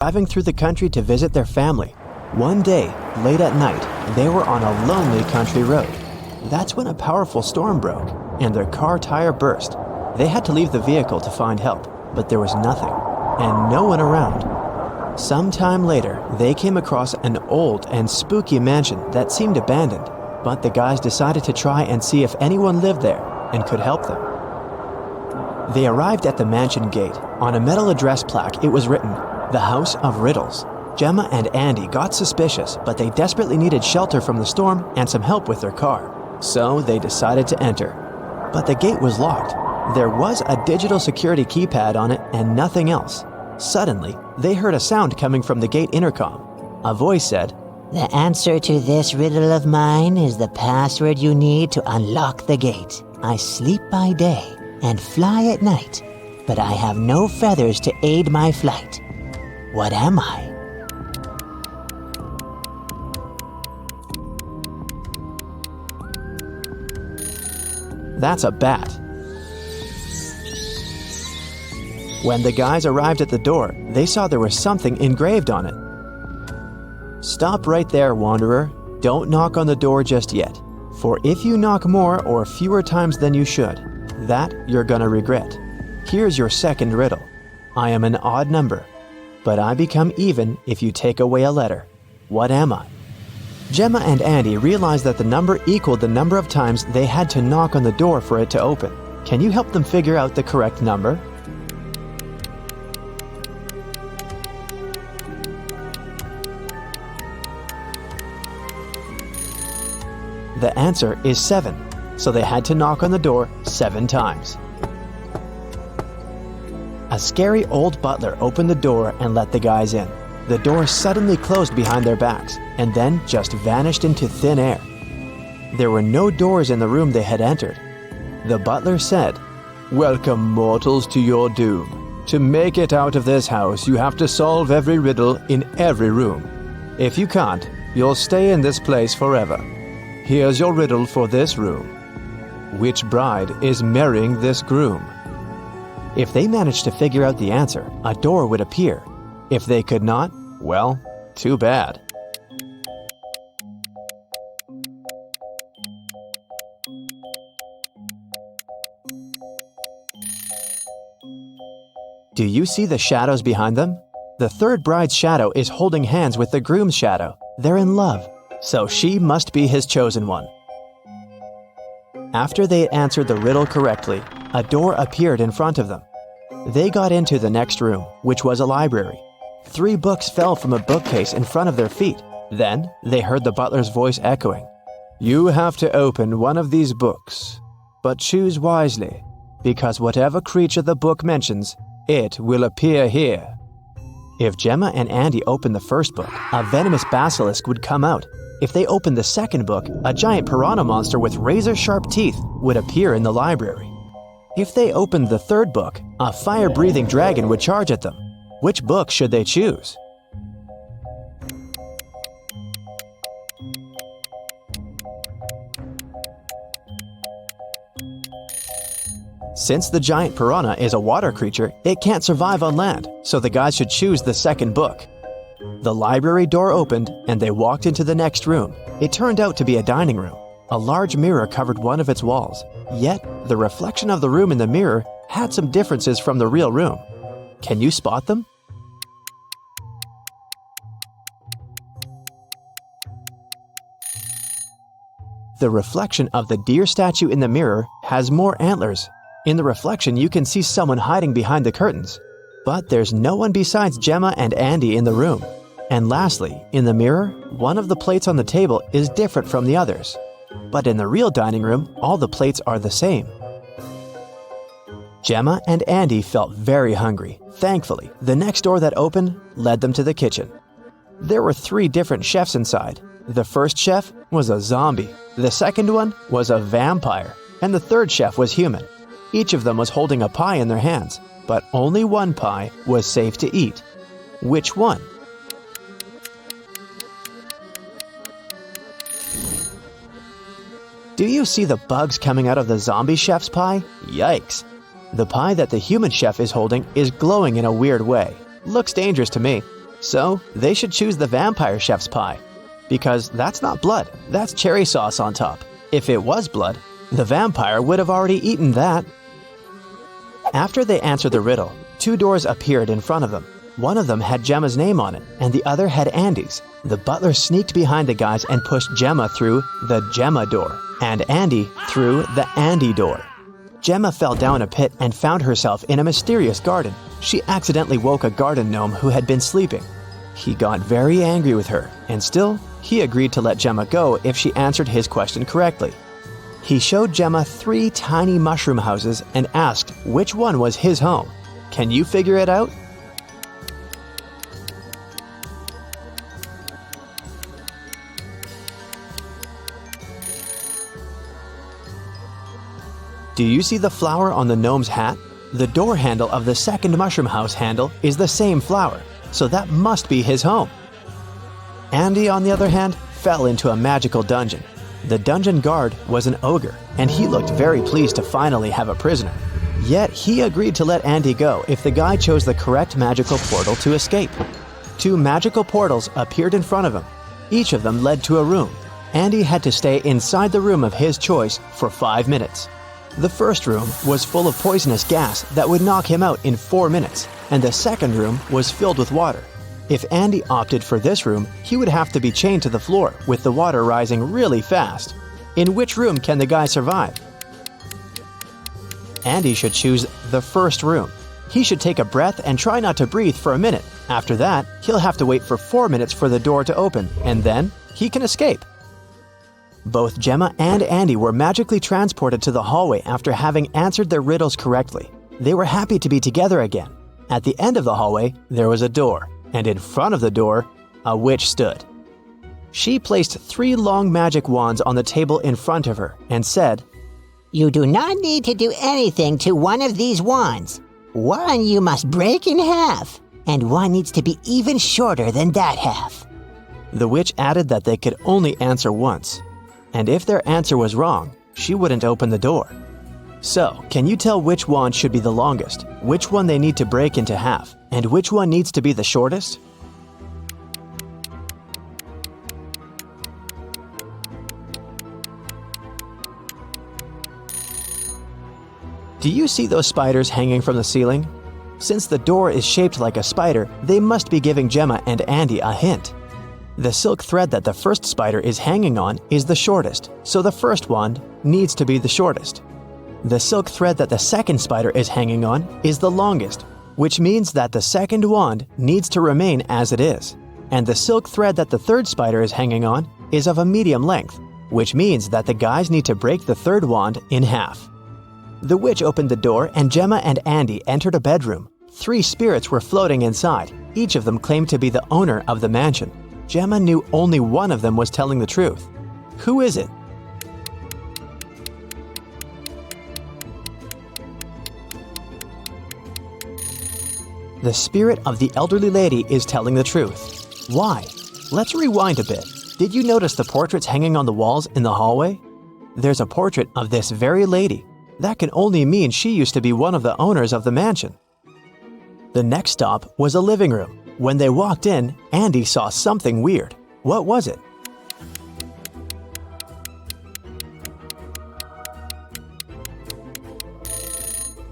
driving through the country to visit their family. One day, late at night, they were on a lonely country road. That's when a powerful storm broke, and their car tire burst. They had to leave the vehicle to find help, but there was nothing, and no one around. Sometime later, they came across an old and spooky mansion that seemed abandoned, but the guys decided to try and see if anyone lived there and could help them. They arrived at the mansion gate. On a metal address plaque, it was written, "The House of Riddles." Gemma and Andy got suspicious, but they desperately needed shelter from the storm and some help with their car. So they decided to enter. But the gate was locked. There was a digital security keypad on it and nothing else. Suddenly, they heard a sound coming from the gate intercom. A voice said, "The answer to this riddle of mine is the password you need to unlock the gate. I sleep by day and fly at night, but I have no feathers to aid my flight. What am I?" "That's a bat." When the guys arrived at the door, they saw there was something engraved on it. "Stop right there, wanderer. Don't knock on the door just yet. For if you knock more or fewer times than you should, that you're gonna regret. Here's your second riddle. I am an odd number, but I become even if you take away a letter. What am I?" Gemma and Andy realized that the number equaled the number of times they had to knock on the door for it to open. Can you help them figure out the correct number? The answer is 7, so they had to knock on the door 7 times. A scary old butler opened the door and let the guys in. The door suddenly closed behind their backs and then just vanished into thin air. There were no doors in the room they had entered. The butler said, "Welcome, mortals, to your doom. To make it out of this house, you have to solve every riddle in every room. If you can't, you'll stay in this place forever. Here's your riddle for this room. Which bride is marrying this groom?" If they managed to figure out the answer, a door would appear. If they could not, well, too bad. Do you see the shadows behind them? The third bride's shadow is holding hands with the groom's shadow. They're in love, so she must be his chosen one. After they had answered the riddle correctly, a door appeared in front of them. They got into the next room, which was a library. 3 books fell from a bookcase in front of their feet. Then they heard the butler's voice echoing, "You have to open one of these books, but choose wisely, because whatever creature the book mentions, it will appear here." If Gemma and Andy opened the first book, a venomous basilisk would come out. If they opened the second book, a giant piranha monster with razor-sharp teeth would appear in the library. If they opened the third book, a fire-breathing dragon would charge at them. Which book should they choose? Since the giant piranha is a water creature, it can't survive on land, so the guys should choose the second book. The library door opened, and they walked into the next room. It turned out to be a dining room. A large mirror covered one of its walls. Yet, the reflection of the room in the mirror had some differences from the real room. Can you spot them? The reflection of the deer statue in the mirror has more antlers. In the reflection, you can see someone hiding behind the curtains. But there's no one besides Gemma and Andy in the room. And lastly, in the mirror, one of the plates on the table is different from the others. But in the real dining room, all the plates are the same. Gemma and Andy felt very hungry. Thankfully, the next door that opened led them to the kitchen. There were 3 different chefs inside. The first chef was a zombie, the second one was a vampire, and the third chef was human. Each of them was holding a pie in their hands, but only one pie was safe to eat. Which one? Do you see the bugs coming out of the zombie chef's pie? Yikes! The pie that the human chef is holding is glowing in a weird way. Looks dangerous to me. So they should choose the vampire chef's pie, because that's not blood, that's cherry sauce on top. If it was blood, the vampire would have already eaten that. After they answered the riddle, 2 doors appeared in front of them. One of them had Gemma's name on it, and the other had Andy's. The butler sneaked behind the guys and pushed Gemma through the Gemma door, and Andy through the Andy door. Gemma fell down a pit and found herself in a mysterious garden. She accidentally woke a garden gnome who had been sleeping. He got very angry with her, and still, he agreed to let Gemma go if she answered his question correctly. He showed Gemma 3 tiny mushroom houses and asked which one was his home. Can you figure it out? Do you see the flower on the gnome's hat? The door handle of the second mushroom house handle is the same flower, so that must be his home. Andy, on the other hand, fell into a magical dungeon. The dungeon guard was an ogre, and he looked very pleased to finally have a prisoner. Yet he agreed to let Andy go if the guy chose the correct magical portal to escape. 2 magical portals appeared in front of him. Each of them led to a room. Andy had to stay inside the room of his choice for 5 minutes. The first room was full of poisonous gas that would knock him out in 4 minutes, and the second room was filled with water. If Andy opted for this room, he would have to be chained to the floor with the water rising really fast. In which room can the guy survive? Andy should choose the first room. He should take a breath and try not to breathe for a minute. After that, he'll have to wait for 4 minutes for the door to open, and then he can escape. Both Gemma and Andy were magically transported to the hallway after having answered their riddles correctly. They were happy to be together again. At the end of the hallway, there was a door, and in front of the door, a witch stood. She placed 3 long magic wands on the table in front of her and said, You do not need to do anything to one of these wands. One you must break in half, and one needs to be even shorter than that half. The witch added that they could only answer once, and if their answer was wrong, she wouldn't open the door. So, can you tell which wand should be the longest, which one they need to break into half, and which one needs to be the shortest? Do you see those spiders hanging from the ceiling? Since the door is shaped like a spider, they must be giving Gemma and Andy a hint. The silk thread that the first spider is hanging on is the shortest, so the first wand needs to be the shortest. The silk thread that the second spider is hanging on is the longest, which means that the second wand needs to remain as it is. And the silk thread that the third spider is hanging on is of a medium length, which means that the guys need to break the third wand in half. The witch opened the door and Gemma and Andy entered a bedroom. 3 spirits were floating inside. Each of them claimed to be the owner of the mansion. Gemma knew only one of them was telling the truth. Who is it? The spirit of the elderly lady is telling the truth. Why? Let's rewind a bit. Did you notice the portraits hanging on the walls in the hallway? There's a portrait of this very lady. That can only mean she used to be one of the owners of the mansion. The next stop was a living room. When they walked in, Andy saw something weird. What was it?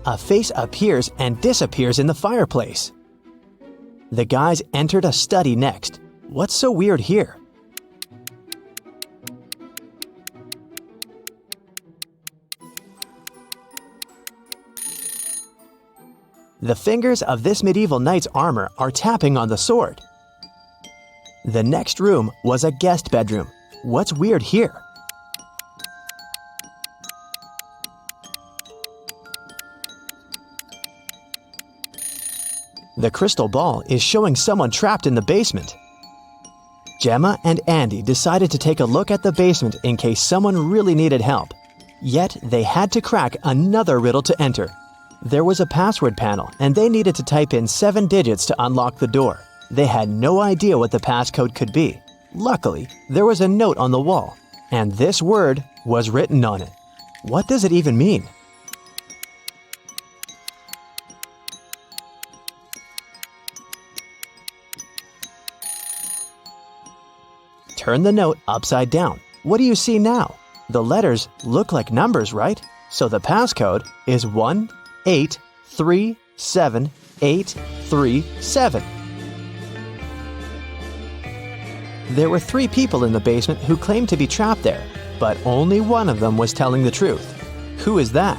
A face appears and disappears in the fireplace. The guys entered a study next. What's so weird here? The fingers of this medieval knight's armor are tapping on the sword. The next room was a guest bedroom. What's weird here? The crystal ball is showing someone trapped in the basement. Gemma and Andy decided to take a look at the basement in case someone really needed help. Yet they had to crack another riddle to enter. There was a password panel, and they needed to type in 7 digits to unlock the door. They had no idea what the passcode could be. Luckily, there was a note on the wall, and this word was written on it. What does it even mean? Turn the note upside down. What do you see now? The letters look like numbers, right? So the passcode is 1837837. There were 3 people in the basement who claimed to be trapped there, but only one of them was telling the truth. Who is that?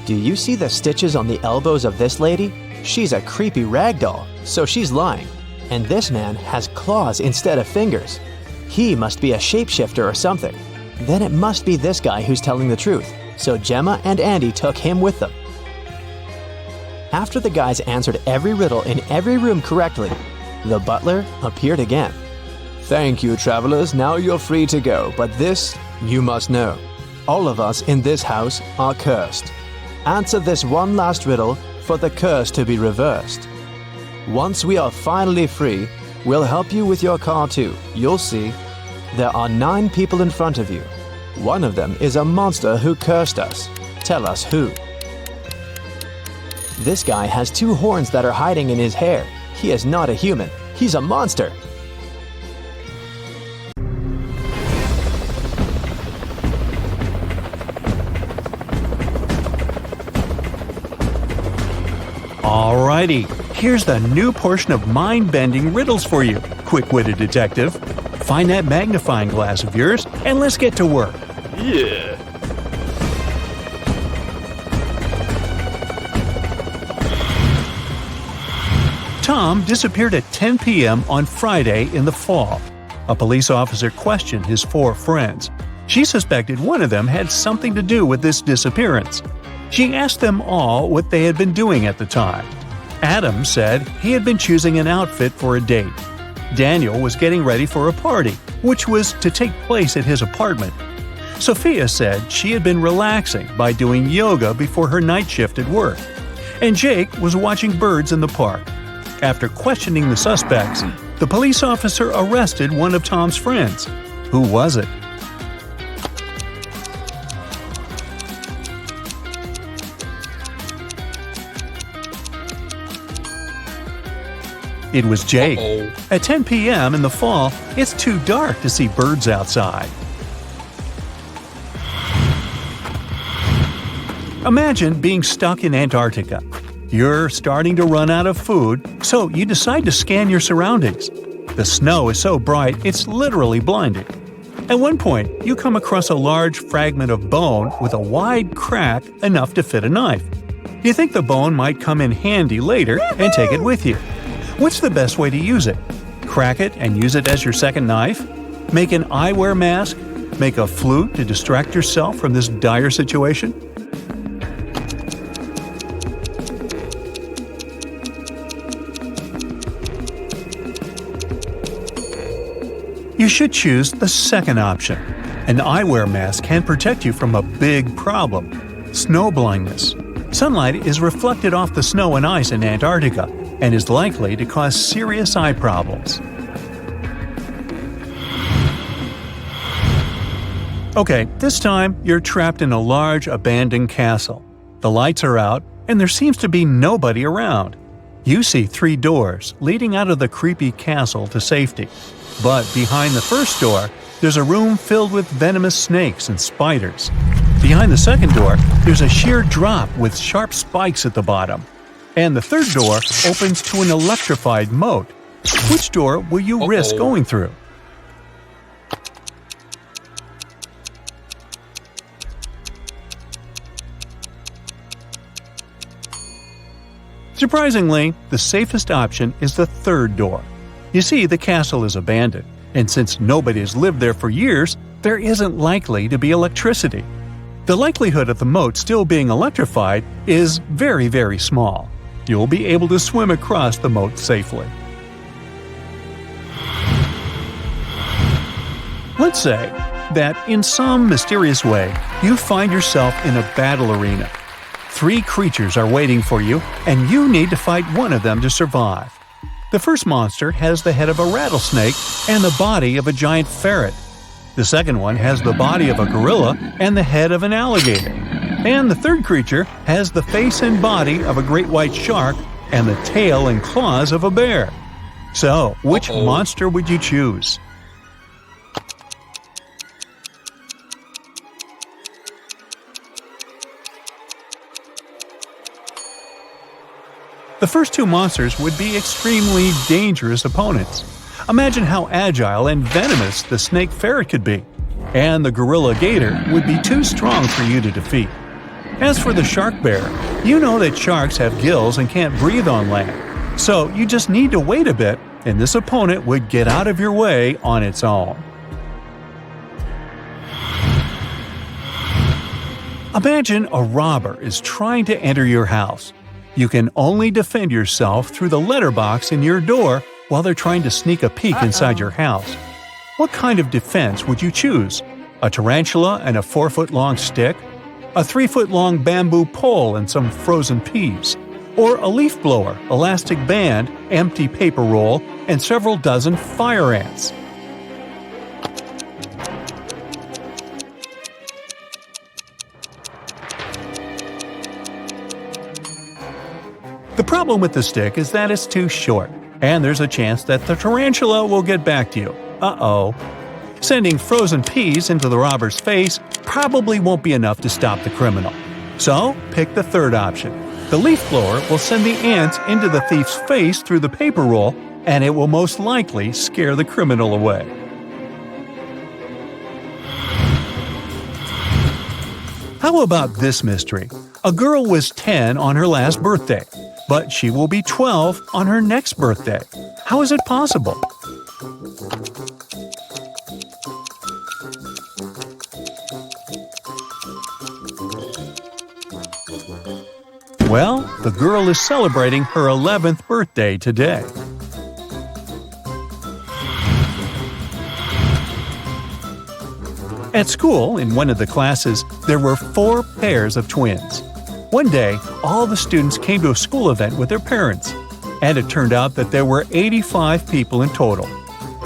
Do you see the stitches on the elbows of this lady? She's a creepy rag doll, so she's lying. And this man has claws instead of fingers. He must be a shapeshifter or something. Then it must be this guy who's telling the truth, so Gemma and Andy took him with them. After the guys answered every riddle in every room correctly, the butler appeared again. Thank you, travelers. Now you're free to go, but this you must know. All of us in this house are cursed. Answer this one last riddle for the curse to be reversed. Once we are finally free, we'll help you with your car too. You'll see. There are 9 people in front of you. One of them is a monster who cursed us. Tell us who. This guy has 2 horns that are hiding in his hair. He is not a human. He's a monster. Alrighty, here's the new portion of mind-bending riddles for you, quick-witted detective. Find that magnifying glass of yours, and let's get to work. Yeah. Tom disappeared at 10 p.m. on Friday in the fall. A police officer questioned his 4 friends. She suspected one of them had something to do with this disappearance. She asked them all what they had been doing at the time. Adam said he had been choosing an outfit for a date. Daniel was getting ready for a party, which was to take place at his apartment. Sophia said she had been relaxing by doing yoga before her night shift at work. And Jake was watching birds in the park. After questioning the suspects, the police officer arrested one of Tom's friends. Who was it? It was Jake. At 10 p.m. in the fall, it's too dark to see birds outside. Imagine being stuck in Antarctica. You're starting to run out of food, so you decide to scan your surroundings. The snow is so bright, it's literally blinding. At one point, you come across a large fragment of bone with a wide crack enough to fit a knife. You think the bone might come in handy later and take it with you. What's the best way to use it? Crack it and use it as your second knife? Make an eyewear mask? Make a flute to distract yourself from this dire situation? You should choose the second option. An eyewear mask can protect you from a big problem: snow blindness. Sunlight is reflected off the snow and ice in Antarctica and is likely to cause serious eye problems. Okay, this time you're trapped in a large abandoned castle. The lights are out, and there seems to be nobody around. You see 3 doors leading out of the creepy castle to safety. But behind the first door, there's a room filled with venomous snakes and spiders. Behind the second door, there's a sheer drop with sharp spikes at the bottom. And the third door opens to an electrified moat. Which door will you risk going through? Surprisingly, the safest option is the third door. You see, the castle is abandoned, and since nobody has lived there for years, there isn't likely to be electricity. The likelihood of the moat still being electrified is very, very small. You'll be able to swim across the moat safely. Let's say that in some mysterious way, you find yourself in a battle arena. 3 creatures are waiting for you, and you need to fight one of them to survive. The first monster has the head of a rattlesnake and the body of a giant ferret. The second one has the body of a gorilla and the head of an alligator. And the third creature has the face and body of a great white shark and the tail and claws of a bear. So, which monster would you choose? The first two monsters would be extremely dangerous opponents. Imagine how agile and venomous the snake ferret could be, and the gorilla gator would be too strong for you to defeat. As for the shark bear, you know that sharks have gills and can't breathe on land, so you just need to wait a bit and this opponent would get out of your way on its own. Imagine a robber is trying to enter your house. You can only defend yourself through the letterbox in your door while they're trying to sneak a peek inside your house. What kind of defense would you choose? A tarantula and a 4-foot-long stick? A 3-foot-long bamboo pole and some frozen peas? Or a leaf blower, elastic band, empty paper roll, and several dozen fire ants? The problem with the stick is that it's too short, and there's a chance that the tarantula will get back to you. Uh-oh. Sending frozen peas into the robber's face probably won't be enough to stop the criminal. So, pick the third option. The leaf blower will send the ants into the thief's face through the paper roll, and it will most likely scare the criminal away. How about this mystery? A girl was 10 on her last birthday, but she will be 12 on her next birthday. How is it possible? Well, the girl is celebrating her 11th birthday today. At school, in one of the classes, there were 4 pairs of twins. One day, all the students came to a school event with their parents, and it turned out that there were 85 people in total.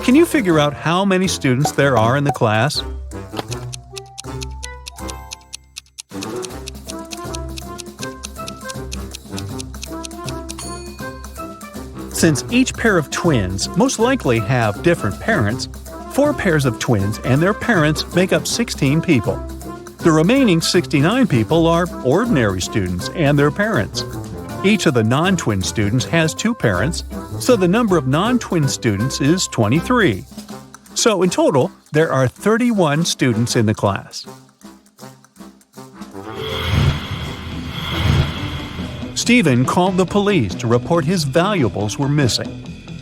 Can you figure out how many students there are in the class? Since each pair of twins most likely have different parents, 4 pairs of twins and their parents make up 16 people. The remaining 69 people are ordinary students and their parents. Each of the non-twin students has 2 parents, so the number of non-twin students is 23. So in total, there are 31 students in the class. Stephen called the police to report his valuables were missing.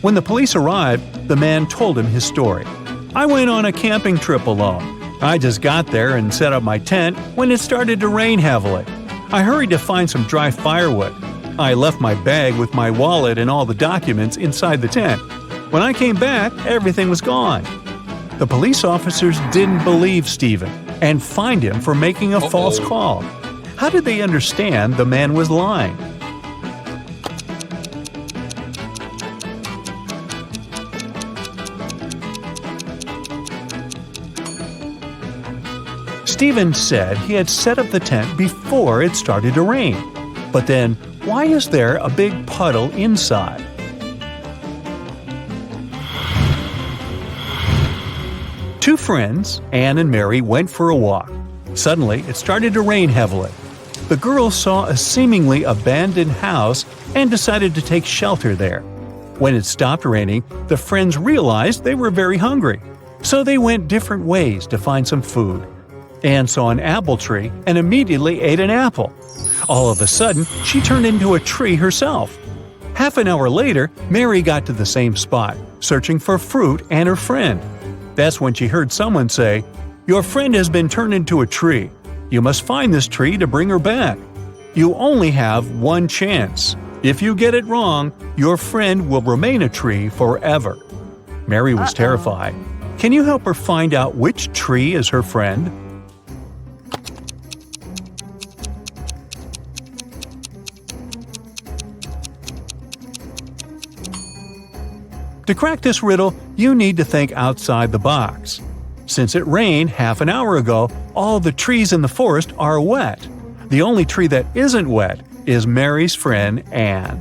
When the police arrived, the man told him his story. "I went on a camping trip alone. I just got there and set up my tent when it started to rain heavily. I hurried to find some dry firewood. I left my bag with my wallet and all the documents inside the tent. When I came back, everything was gone." The police officers didn't believe Stephen and fined him for making a false call. How did they understand the man was lying? Stephen said he had set up the tent before it started to rain. But then, why is there a big puddle inside? Two friends, Anne and Mary, went for a walk. Suddenly, it started to rain heavily. The girls saw a seemingly abandoned house and decided to take shelter there. When it stopped raining, the friends realized they were very hungry. So they went different ways to find some food. Anne saw an apple tree and immediately ate an apple. All of a sudden, she turned into a tree herself. Half an hour later, Mary got to the same spot, searching for fruit and her friend. That's when she heard someone say, "Your friend has been turned into a tree. You must find this tree to bring her back. You only have one chance. If you get it wrong, your friend will remain a tree forever." Mary was terrified. Can you help her find out which tree is her friend? To crack this riddle, you need to think outside the box. Since it rained half an hour ago, all the trees in the forest are wet. The only tree that isn't wet is Mary's friend Anne.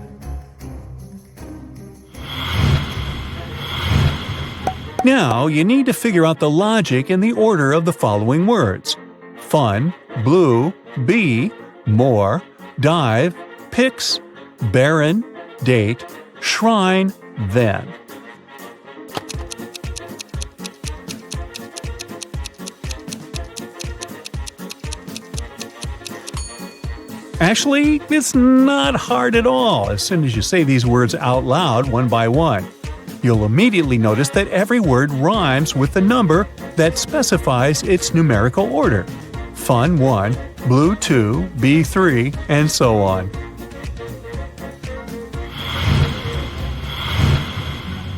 Now, you need to figure out the logic in the order of the following words: fun, blue, bee, more, dive, pix, barren, date, shrine, then. Actually, it's not hard at all as soon as you say these words out loud one by one. You'll immediately notice that every word rhymes with the number that specifies its numerical order. Fun 1, blue 2, bee 3, and so on.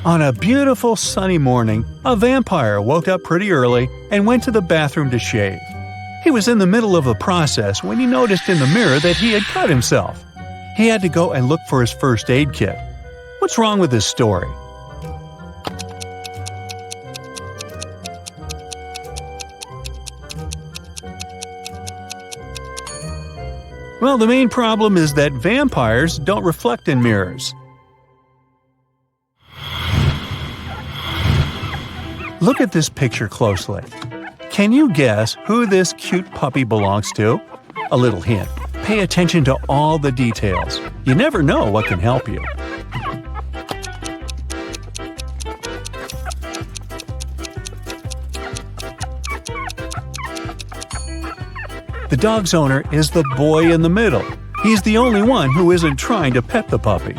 On a beautiful sunny morning, a vampire woke up pretty early and went to the bathroom to shave. He was in the middle of the process when he noticed in the mirror that he had cut himself. He had to go and look for his first aid kit. What's wrong with this story? Well, the main problem is that vampires don't reflect in mirrors. Look at this picture closely. Can you guess who this cute puppy belongs to? A little hint. Pay attention to all the details. You never know what can help you. The dog's owner is the boy in the middle. He's the only one who isn't trying to pet the puppy.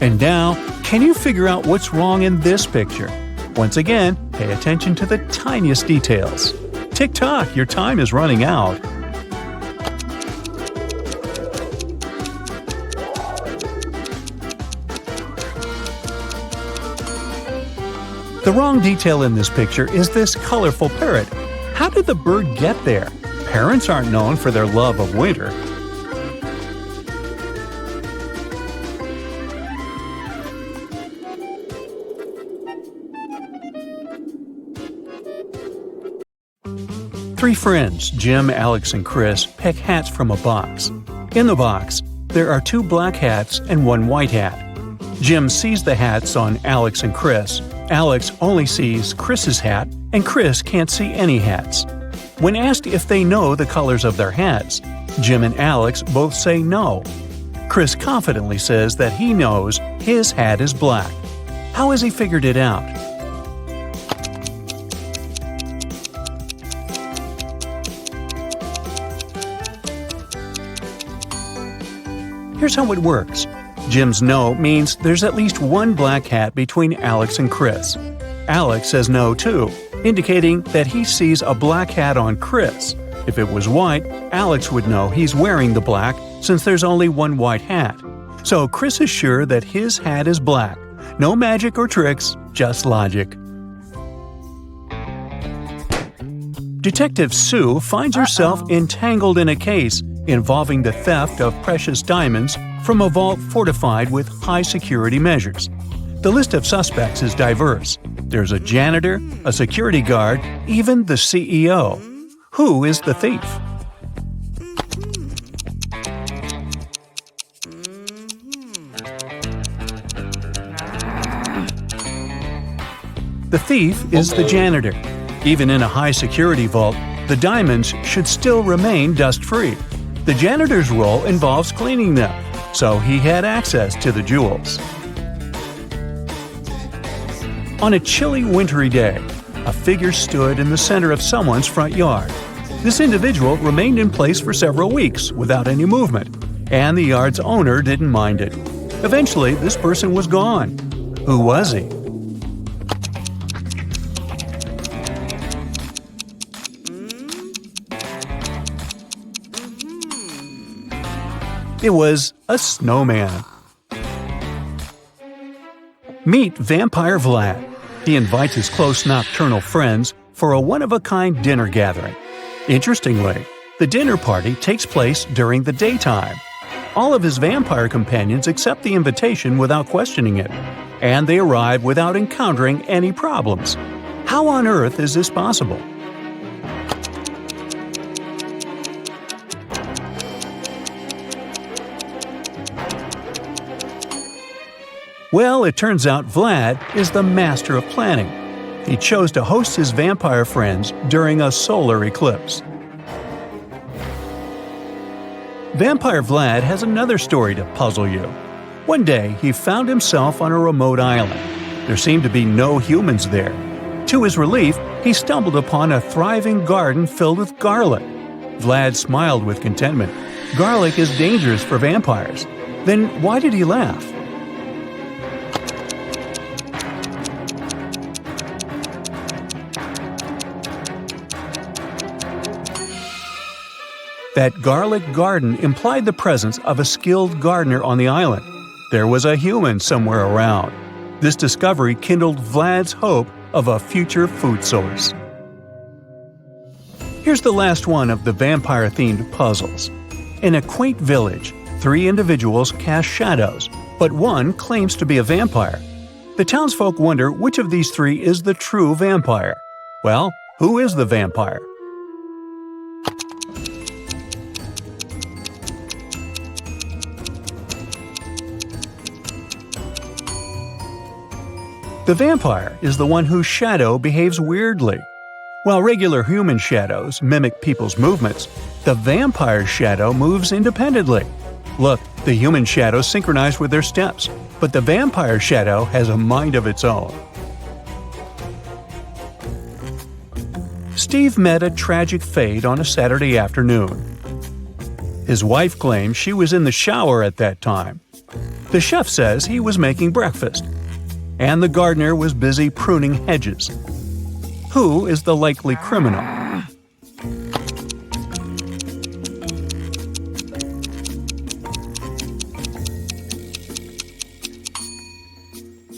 And now, can you figure out what's wrong in this picture? Once again, pay attention to the tiniest details. Tick-tock, your time is running out. The wrong detail in this picture is this colorful parrot. How did the bird get there? Parrots aren't known for their love of winter. Three friends, Jim, Alex, and Chris, pick hats from a box. In the box, there are 2 black hats and 1 white hat. Jim sees the hats on Alex and Chris. Alex only sees Chris's hat, and Chris can't see any hats. When asked if they know the colors of their hats, Jim and Alex both say no. Chris confidently says that he knows his hat is black. How has he figured it out? Here's how it works. Jim's no means there's at least 1 black hat between Alex and Chris. Alex says no too, indicating that he sees a black hat on Chris. If it was white, Alex would know he's wearing the black since there's only 1 white hat. So Chris is sure that his hat is black. No magic or tricks, just logic. Detective Sue finds herself entangled in a case involving the theft of precious diamonds from a vault fortified with high security measures. The list of suspects is diverse. There's a janitor, a security guard, even the CEO. Who is the thief? The thief is the janitor. Even in a high security vault, the diamonds should still remain dust-free. The janitor's role involves cleaning them, so he had access to the jewels. On a chilly, wintry day, a figure stood in the center of someone's front yard. This individual remained in place for several weeks without any movement, and the yard's owner didn't mind it. Eventually, this person was gone. Who was he? It was a snowman. Meet Vampire Vlad. He invites his close nocturnal friends for a one-of-a-kind dinner gathering. Interestingly, the dinner party takes place during the daytime. All of his vampire companions accept the invitation without questioning it, and they arrive without encountering any problems. How on earth is this possible? Well, it turns out Vlad is the master of planning. He chose to host his vampire friends during a solar eclipse. Vampire Vlad has another story to puzzle you. One day, he found himself on a remote island. There seemed to be no humans there. To his relief, he stumbled upon a thriving garden filled with garlic. Vlad smiled with contentment. Garlic is dangerous for vampires. Then why did he laugh? That garlic garden implied the presence of a skilled gardener on the island. There was a human somewhere around. This discovery kindled Vlad's hope of a future food source. Here's the last one of the vampire-themed puzzles. In a quaint village, 3 individuals cast shadows, but one claims to be a vampire. The townsfolk wonder which of these 3 is the true vampire. Well, who is the vampire? The vampire is the one whose shadow behaves weirdly. While regular human shadows mimic people's movements, the vampire's shadow moves independently. Look, the human shadows synchronize with their steps, but the vampire shadow has a mind of its own. Steve met a tragic fate on a Saturday afternoon. His wife claims she was in the shower at that time. The chef says he was making breakfast, and the gardener was busy pruning hedges. Who is the likely criminal?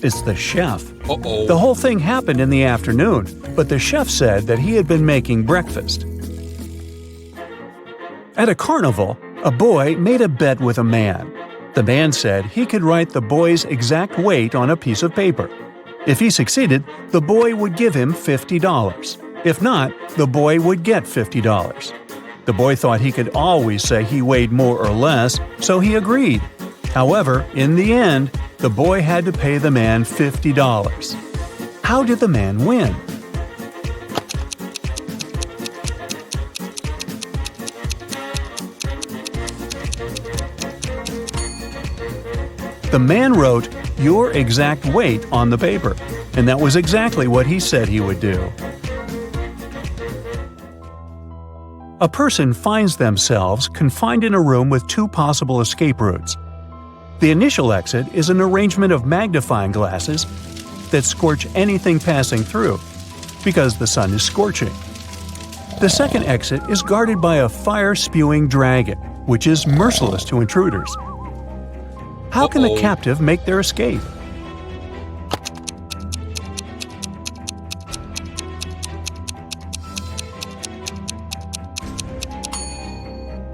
It's the chef. Uh-oh. The whole thing happened in the afternoon, but the chef said that he had been making breakfast. At a carnival, a boy made a bet with a man. The man said he could write the boy's exact weight on a piece of paper. If he succeeded, the boy would give him $50. If not, the boy would get $50. The boy thought he could always say he weighed more or less, so he agreed. However, in the end, the boy had to pay the man $50. How did the man win? The man wrote your exact weight on the paper, and that was exactly what he said he would do. A person finds themselves confined in a room with 2 possible escape routes. The initial exit is an arrangement of magnifying glasses that scorch anything passing through, because the sun is scorching. The second exit is guarded by a fire-spewing dragon, which is merciless to intruders. How can the captive make their escape?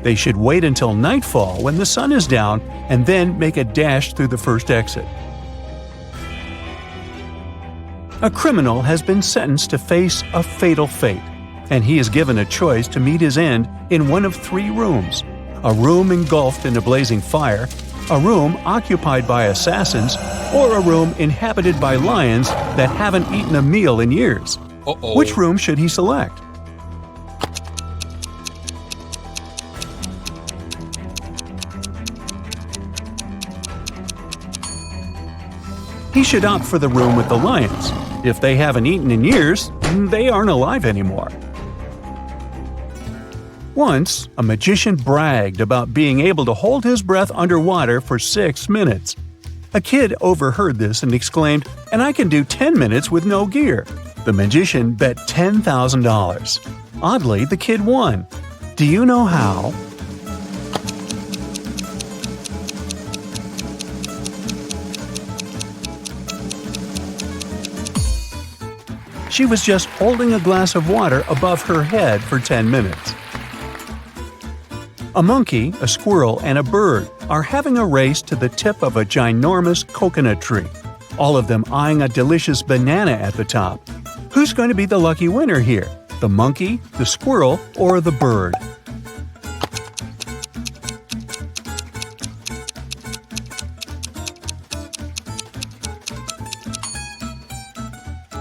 They should wait until nightfall when the sun is down and then make a dash through the first exit. A criminal has been sentenced to face a fatal fate, and he is given a choice to meet his end in one of 3 rooms: a room engulfed in a blazing fire, a room occupied by assassins, or a room inhabited by lions that haven't eaten a meal in years. Which room should he select? He should opt for the room with the lions. If they haven't eaten in years, they aren't alive anymore. Once, a magician bragged about being able to hold his breath underwater for 6 minutes. A kid overheard this and exclaimed, "And I can do 10 minutes with no gear." The magician bet $10,000. Oddly, the kid won. Do you know how? She was just holding a glass of water above her head for 10 minutes. A monkey, a squirrel, and a bird are having a race to the tip of a ginormous coconut tree, all of them eyeing a delicious banana at the top. Who's going to be the lucky winner here? The monkey, the squirrel, or the bird?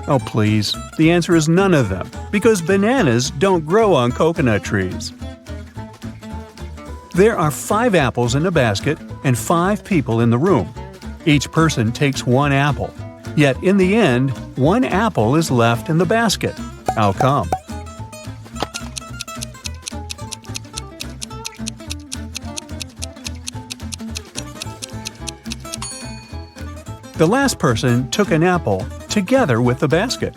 Oh please, the answer is none of them, because bananas don't grow on coconut trees. There are 5 apples in a basket and 5 people in the room. Each person takes 1 apple. Yet in the end, 1 apple is left in the basket. How come? The last person took an apple together with the basket.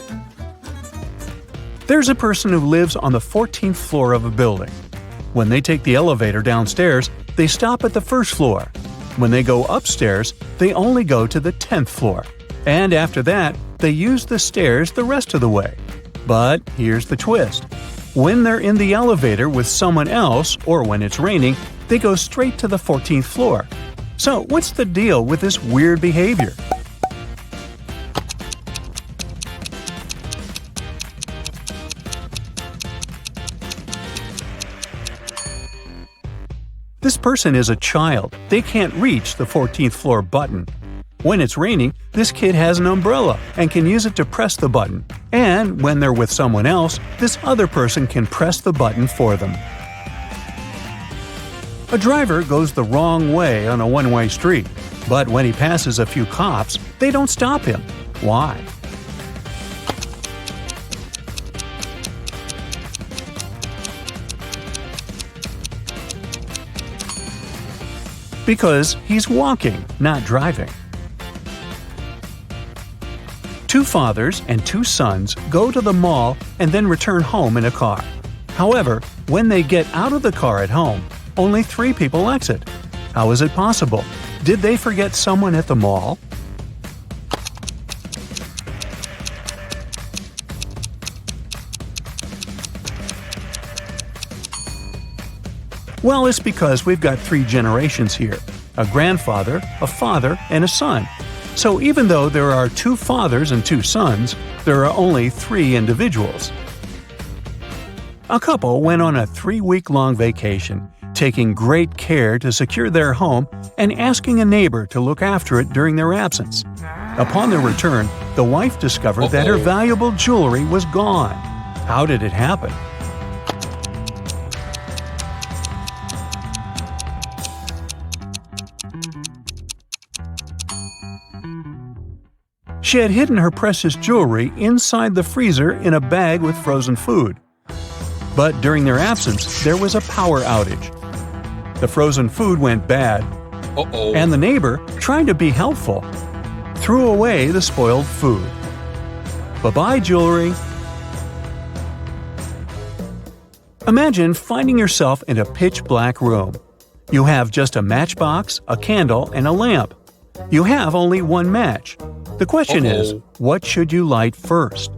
There's a person who lives on the 14th floor of a building. When they take the elevator downstairs, they stop at the 1st floor. When they go upstairs, they only go to the 10th floor. And after that, they use the stairs the rest of the way. But here's the twist. When they're in the elevator with someone else, or when it's raining, they go straight to the 14th floor. So what's the deal with this weird behavior? This person is a child. They can't reach the 14th floor button. When it's raining, this kid has an umbrella and can use it to press the button. And when they're with someone else, this other person can press the button for them. A driver goes the wrong way on a one-way street, but when he passes a few cops, they don't stop him. Why? Because he's walking, not driving. 2 fathers and 2 sons go to the mall and then return home in a car. However, when they get out of the car at home, only 3 people exit. How is it possible? Did they forget someone at the mall? Well, it's because we've got 3 generations here: a grandfather, a father, and a son. So even though there are 2 fathers and 2 sons, there are only 3 individuals. A couple went on a 3-week-long vacation, taking great care to secure their home and asking a neighbor to look after it during their absence. Upon their return, the wife discovered that her valuable jewelry was gone. How did it happen? She had hidden her precious jewelry inside the freezer in a bag with frozen food. But during their absence, there was a power outage. The frozen food went bad, and the neighbor, trying to be helpful, threw away the spoiled food. Bye-bye, jewelry. Imagine finding yourself in a pitch-black room. You have just a matchbox, a candle, and a lamp. You have only 1 match. The question is, what should you light first?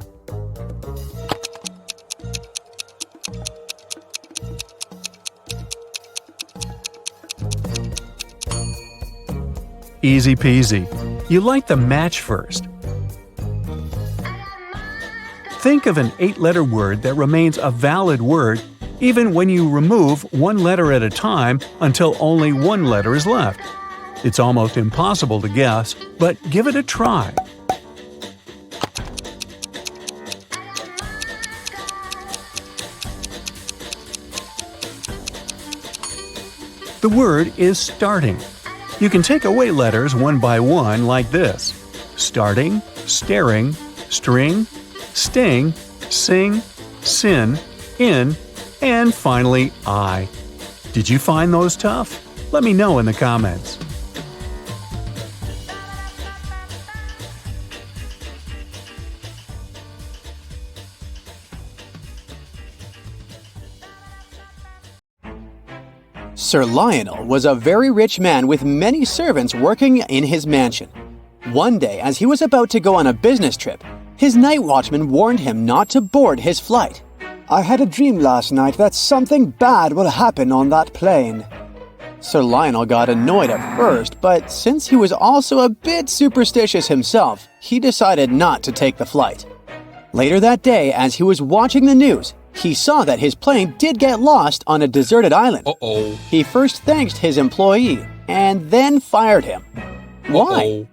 Easy peasy. You light the match first. Think of an 8-letter word that remains a valid word even when you remove 1 letter at a time until only 1 letter is left. It's almost impossible to guess, but give it a try. The word is starting. You can take away letters one by one like this: starting, staring, string, sting, sing, sin, in, and finally I. Did you find those tough? Let me know in the comments. Sir Lionel was a very rich man with many servants working in his mansion. One day, as he was about to go on a business trip, his night watchman warned him not to board his flight. "I had a dream last night that something bad will happen on that plane." Sir Lionel got annoyed at first, but since he was also a bit superstitious himself, he decided not to take the flight. Later that day, as he was watching the news, he saw that his plane did get lost on a deserted island. He first thanked his employee and then fired him. Why?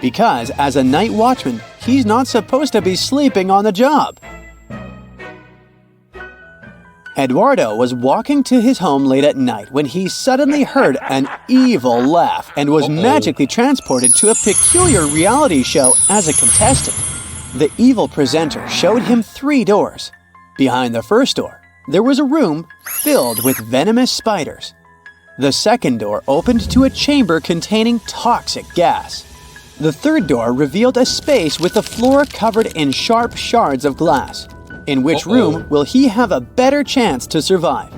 Because as a night watchman, he's not supposed to be sleeping on the job. Eduardo was walking to his home late at night when he suddenly heard an evil laugh and was magically transported to a peculiar reality show as a contestant. The evil presenter showed him 3 doors. Behind the first door, there was a room filled with venomous spiders. The second door opened to a chamber containing toxic gas. The third door revealed a space with the floor covered in sharp shards of glass. In which room will he have a better chance to survive?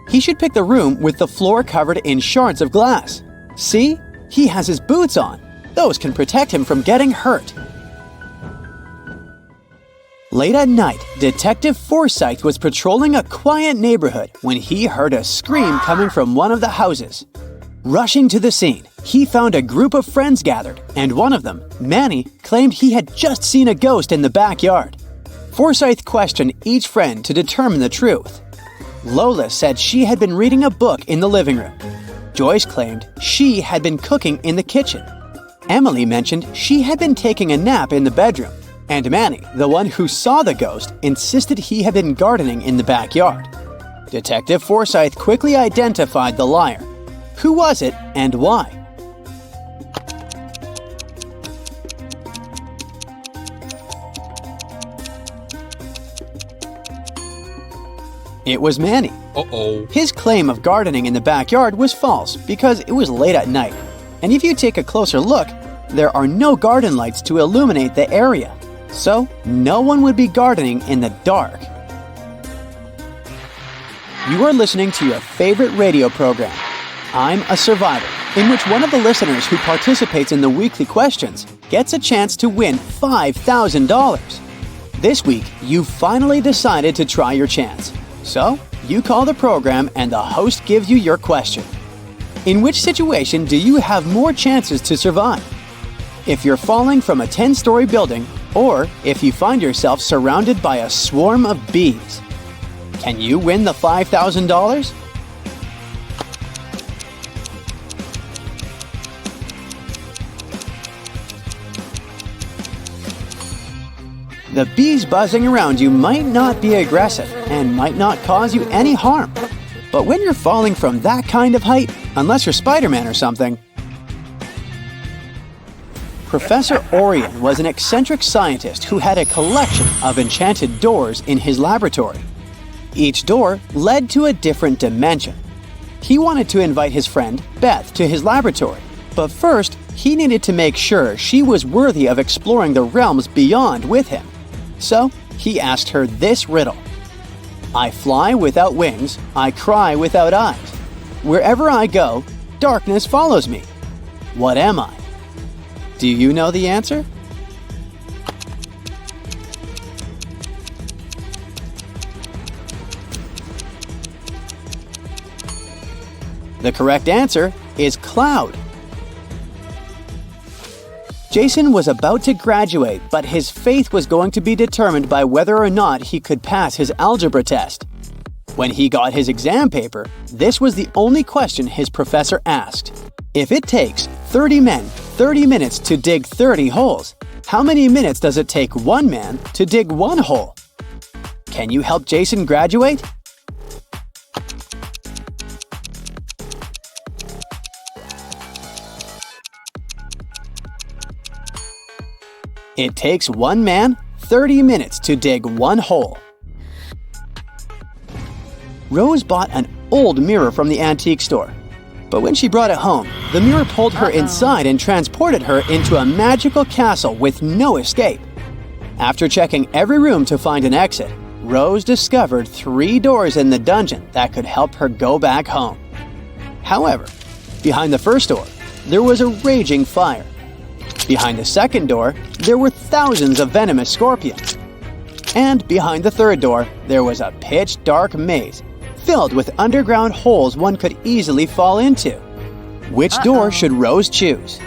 He should pick the room with the floor covered in shards of glass. See? He has his boots on. Those can protect him from getting hurt. Late at night, Detective Forsyth was patrolling a quiet neighborhood when he heard a scream coming from one of the houses. Rushing to the scene, he found a group of friends gathered, and one of them, Manny, claimed he had just seen a ghost in the backyard. Forsyth questioned each friend to determine the truth. Lola said she had been reading a book in the living room. Joyce claimed she had been cooking in the kitchen. Emily mentioned she had been taking a nap in the bedroom. And Manny, the one who saw the ghost, insisted he had been gardening in the backyard. Detective Forsyth quickly identified the liar. Who was it and why? It was Manny. His claim of gardening in the backyard was false because it was late at night. And if you take a closer look, there are no garden lights to illuminate the area. So, no one would be gardening in the dark. You are listening to your favorite radio program, I'm a Survivor, in which one of the listeners who participates in the weekly questions gets a chance to win $5,000. This week, you finally decided to try your chance. So, you call the program and the host gives you your question. In which situation do you have more chances to survive? If you're falling from a 10-story building, or if you find yourself surrounded by a swarm of bees. Can you win the $5,000? The bees buzzing around you might not be aggressive and might not cause you any harm. But when you're falling from that kind of height, unless you're Spider-Man or something, Professor Orion was an eccentric scientist who had a collection of enchanted doors in his laboratory. Each door led to a different dimension. He wanted to invite his friend, Beth, to his laboratory, but first, he needed to make sure she was worthy of exploring the realms beyond with him. So, he asked her this riddle. I fly without wings, I cry without eyes. Wherever I go, darkness follows me. What am I? Do you know the answer? The correct answer is cloud. Jason was about to graduate, but his faith was going to be determined by whether or not he could pass his algebra test. When he got his exam paper, this was the only question his professor asked. If it takes 30 men 30 minutes to dig 30 holes, how many minutes does it take one man to dig one hole? Can you help Jason graduate? It takes one man 30 minutes to dig one hole. Rose bought an old mirror from the antique store. But when she brought it home, the mirror pulled her inside and transported her into a magical castle with no escape. After checking every room to find an exit, Rose discovered 3 doors in the dungeon that could help her go back home. However, behind the first door, there was a raging fire. Behind the second door, there were thousands of venomous scorpions. And behind the third door, there was a pitch-dark maze filled with underground holes one could easily fall into. Which door should Rose choose?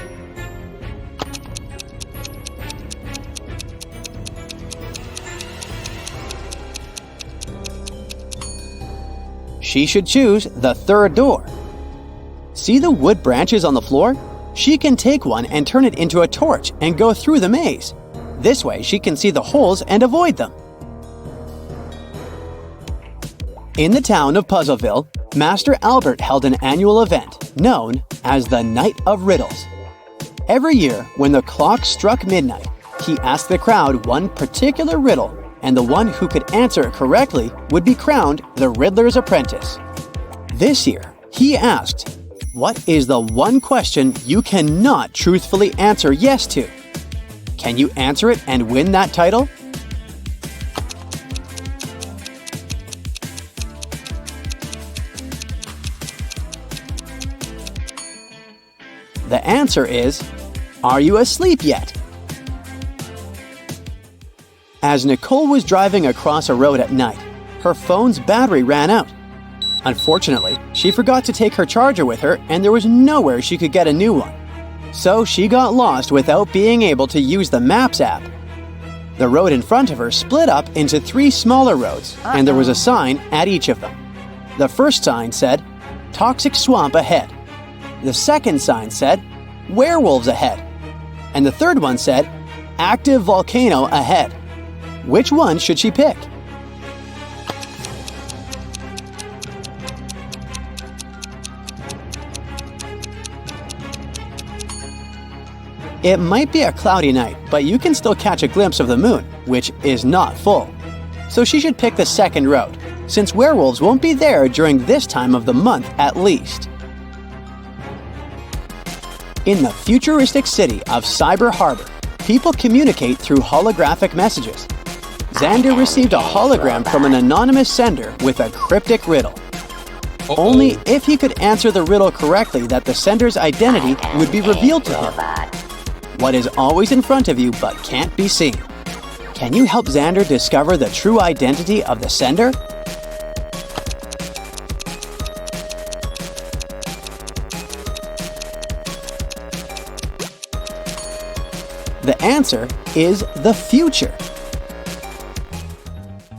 She should choose the third door. See the wood branches on the floor? She can take one and turn it into a torch and go through the maze. This way she can see the holes and avoid them. In the town of Puzzleville, Master Albert held an annual event known as the Night of Riddles. Every year, when the clock struck midnight, he asked the crowd one particular riddle, and the one who could answer it correctly would be crowned the Riddler's Apprentice. This year, he asked, "What is the one question you cannot truthfully answer yes to?" Can you answer it and win that title? The answer is, are you asleep yet? As Nicole was driving across a road at night, her phone's battery ran out. Unfortunately, she forgot to take her charger with her and there was nowhere she could get a new one. So she got lost without being able to use the Maps app. The road in front of her split up into 3 smaller roads, and there was a sign at each of them. The first sign said, "Toxic swamp ahead." The second sign said, "Werewolves ahead." And the third one said, "Active volcano ahead." Which one should she pick? It might be a cloudy night, but you can still catch a glimpse of the moon, which is not full. So she should pick the second road, since werewolves won't be there during this time of the month at least. In the futuristic city of Cyber Harbor, people communicate through holographic messages. Xander received a hologram from an anonymous sender with a cryptic riddle. Only if he could answer the riddle correctly that the sender's identity would be revealed to him. What is always in front of you but can't be seen? Can you help Xander discover the true identity of the sender? The answer is the future.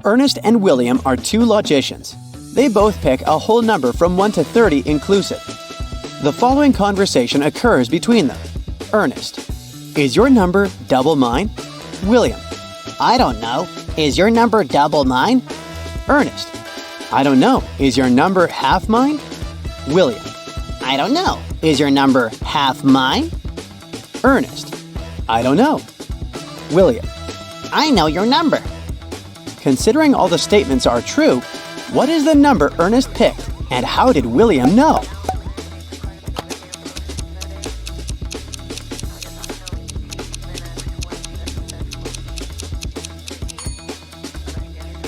Ernest and William are 2 logicians. They both pick a whole number from 1 to 30 inclusive. The following conversation occurs between them. Ernest: "Is your number double mine?" William: "I don't know. Is your number double mine?" Ernest: "I don't know. Is your number half mine?" William: "I don't know. Is your number half mine?" Ernest: "I don't know." William: "I know your number." Considering all the statements are true, what is the number Ernest picked, and how did William know?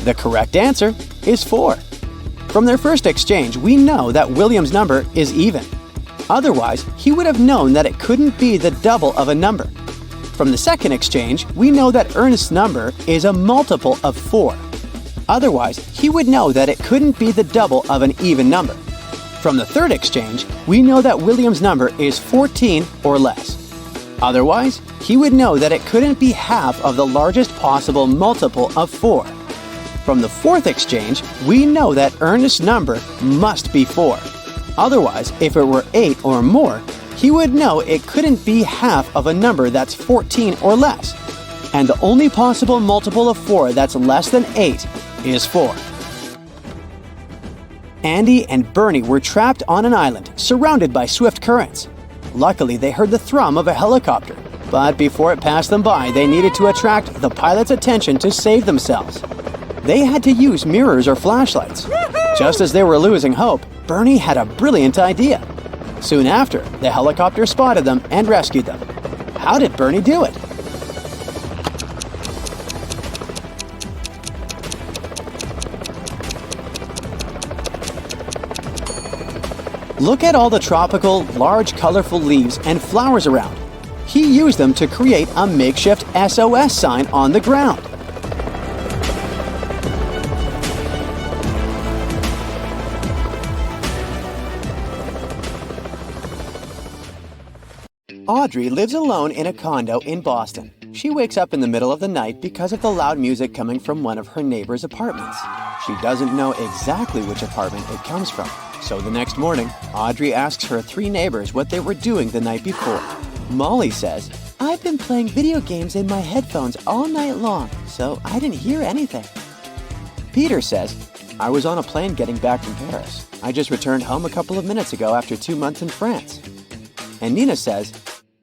The correct answer is 4. From their first exchange, we know that William's number is even. Otherwise, he would have known that it couldn't be the double of a number. From the second exchange, we know that Ernest's number is a multiple of 4. Otherwise, he would know that it couldn't be the double of an even number. From the third exchange, we know that William's number is 14 or less. Otherwise, he would know that it couldn't be half of the largest possible multiple of 4. From the fourth exchange, we know that Ernest's number must be 4. Otherwise, if it were 8 or more, he would know it couldn't be half of a number that's 14 or less. And the only possible multiple of 4 that's less than 8 is 4. Andy and Bernie were trapped on an island surrounded by swift currents. Luckily, they heard the thrum of a helicopter, but before it passed them by, they needed to attract the pilot's attention to save themselves. They had to use mirrors or flashlights. Just as they were losing hope, Bernie had a brilliant idea. Soon after, the helicopter spotted them and rescued them. How did Bernie do it? Look at all the tropical, large, colorful leaves and flowers around. He used them to create a makeshift SOS sign on the ground. Audrey lives alone in a condo in Boston. She wakes up in the middle of the night because of the loud music coming from one of her neighbor's apartments. She doesn't know exactly which apartment it comes from. So the next morning, Audrey asks her 3 neighbors what they were doing the night before. Molly says, "I've been playing video games in my headphones all night long, so I didn't hear anything." Peter says, "I was on a plane getting back from Paris. I just returned home a couple of minutes ago after 2 months in France." And Nina says,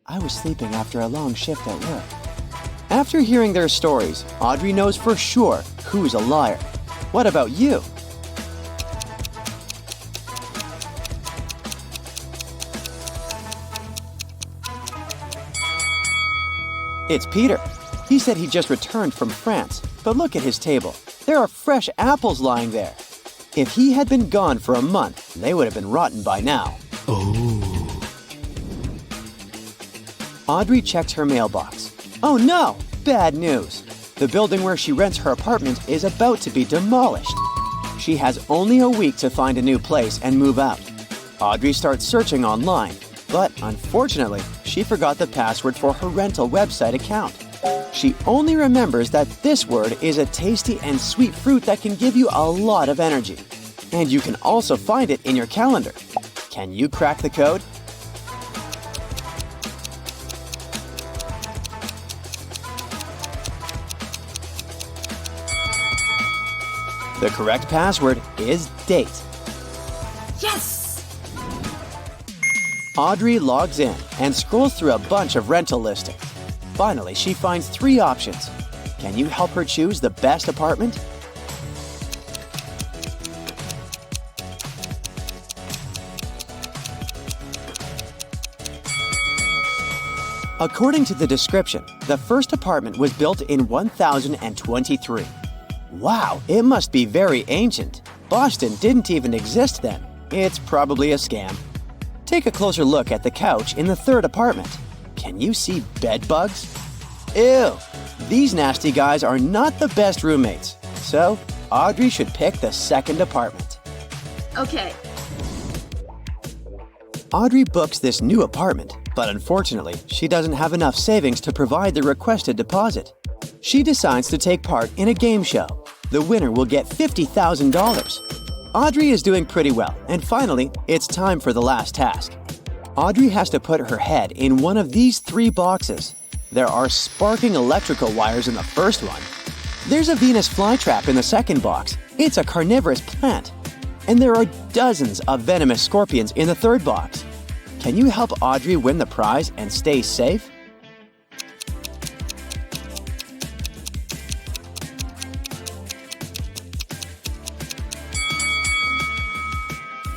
"I was sleeping after a long shift at work." After hearing their stories, Audrey knows for sure who's a liar. What about you? It's Peter. He said he just returned from France, but look at his table. There are fresh apples lying there. If he had been gone for a month, they would have been rotten by now. Oh. Audrey checks her mailbox. Oh no! Bad news. The building where she rents her apartment is about to be demolished. She has only a week to find a new place and move out. Audrey starts searching online, but unfortunately, she forgot the password for her rental website account. She only remembers that this word is a tasty and sweet fruit that can give you a lot of energy. And you can also find it in your calendar. Can you crack the code? The correct password is date. Yes! Audrey logs in and scrolls through a bunch of rental listings. Finally, she finds 3 options. Can you help her choose the best apartment? According to the description, the first apartment was built in 1023. Wow, it must be very ancient. Boston didn't even exist then. It's probably a scam. Take a closer look at the couch in the 3rd apartment. Can you see bed bugs? Ew! These nasty guys are not the best roommates. So, Audrey should pick the 2nd apartment. Okay. Audrey books this new apartment, but unfortunately, she doesn't have enough savings to provide the requested deposit. She decides to take part in a game show. The winner will get $50,000. Audrey is doing pretty well, and finally, it's time for the last task. Audrey has to put her head in one of these 3 boxes. There are sparking electrical wires in the first one. There's a Venus flytrap in the 2nd box. It's a carnivorous plant. And there are dozens of venomous scorpions in the 3rd box. Can you help Audrey win the prize and stay safe?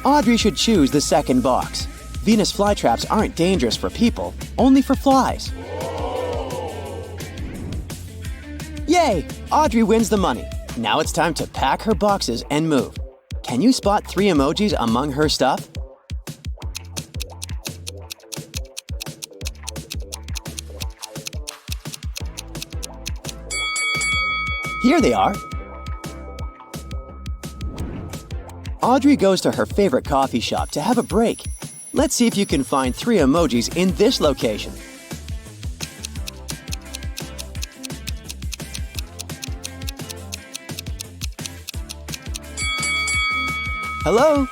Audrey should choose the 2nd box. Venus flytraps aren't dangerous for people, only for flies. Yay! Audrey wins the money. Now it's time to pack her boxes and move. Can you spot 3 emojis among her stuff? Here they are. Audrey goes to her favorite coffee shop to have a break. Let's see if you can find 3 emojis in this location. Hello?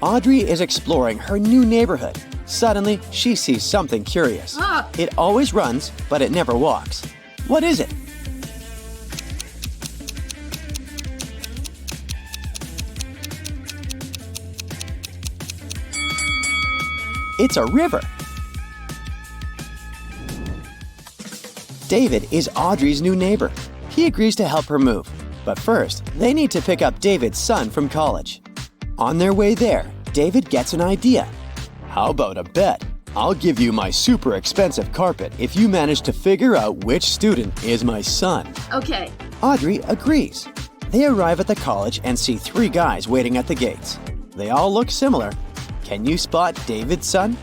Audrey is exploring her new neighborhood. Suddenly, she sees something curious. It always runs, but it never walks. What is it? It's a river. David is Audrey's new neighbor. He agrees to help her move. But first, they need to pick up David's son from college. On their way there, David gets an idea. How about a bet? I'll give you my super expensive carpet if you manage to figure out which student is my son. Okay. Audrey agrees. They arrive at the college and see 3 guys waiting at the gates. They all look similar. Can you spot David's son?